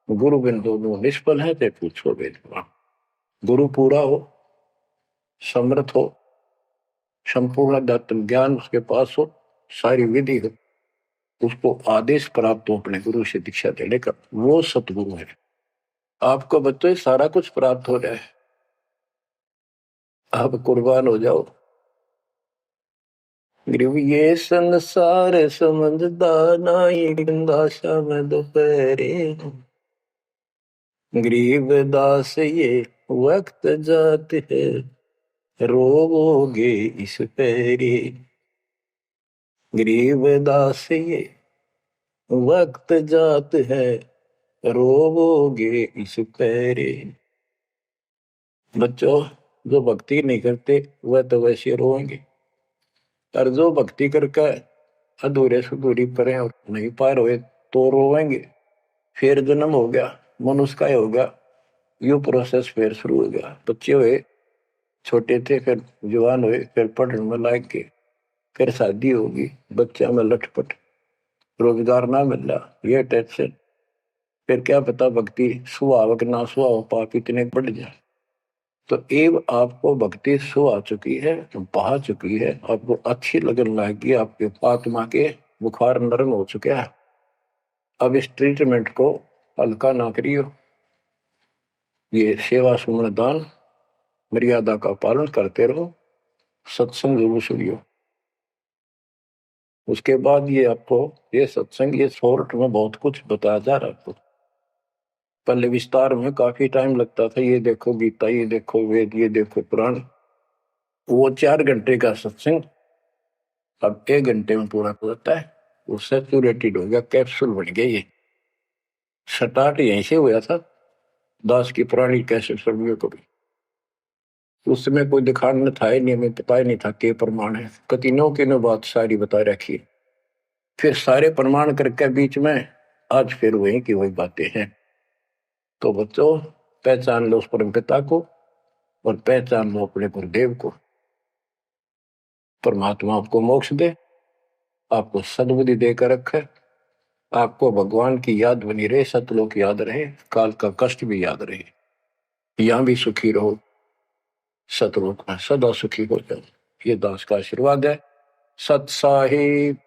गुरु बिन दोनों निष्फल है, ते पूछो वेदवान। गुरु पूरा हो, समर्थ हो, संपूर्ण अध्यात्म ज्ञान उसके पास हो, सारी विधि हो, उसको आदेश प्राप्त हो अपने गुरु से दीक्षा देने का, वो सतगुरु है। आपको बच्चों सारा कुछ प्राप्त हो रहा है, आप कुर्बान हो जाओ। ये संसार समझदा नाई, दासा में दोपहरे, गरीब दास ये वक्त जात है, रोवोगे इस पैरे। गरीब दास ये वक्त जात है, रोवोगे इस पैरे। बच्चों, जो भक्ति नहीं करते वह तो वैसे रोएंगे, और जो भक्ति करके अधूरे सुधूरी परे और नहीं पार हुए तो रोएंगे। फिर जन्म हो गया, मनुष्य का हो गया, यू प्रोसेस फिर शुरू हो गया। बच्चे हुए, छोटे थे, फिर जवान हुए, फिर पढ़ने में लायक के, फिर शादी होगी, बच्चा में लटपट, रोजगार ना मिल रहा, ये टेंशन, फिर क्या पता भक्ति सुहावक ना सुहाव पाप इतने बढ़ जाए। तो एव आपको भक्ति सो आ चुकी है, बहा चुकी है, आपको अच्छी लगन लगी, आपके आत्मा के बुखार नरम हो चुके हैं। अब इस ट्रीटमेंट को हल्का ना करियो, ये सेवा सुमन दान मर्यादा का पालन करते रहो, सत्संग जरूर सुनियो। उसके बाद ये आपको ये सत्संग, ये शॉर्ट में बहुत कुछ बताया जा रहा है आपको। पहले विस्तार में काफी टाइम लगता था, ये देखो गीता, ये देखो वेद, ये देखो पुराण, वो 4 घंटे का सत्संग अब 1 घंटे में पूरा हो जाता है। वो सैचुरेटेड हो गया, कैप्सूल बन गया। ये स्टार्ट यहीं से हुआ था, दास की पुरानी कैसेट सर्वियों को भी। उस समय कोई दिखाने था ही नहीं, हमें पता ही नहीं था के प्रमाण है, कतिनों की नो बात सारी बता रखी। फिर सारे प्रमाण करके बीच में आज फिर वही की वही बातें हैं। तो बच्चों, पहचान लो उस परम पिता को, और पहचान लो अपने गुरुदेव को। परमात्मा आपको मोक्ष दे, आपको सद्बुद्धि देकर रखे, आपको भगवान की याद बनी रहे, सतलोक याद रहे, काल का कष्ट भी याद रहे, यहां भी सुखी रहो, सतलोक में सदा सुखी हो जाओ। ये दास का आशीर्वाद है। सत साहिब।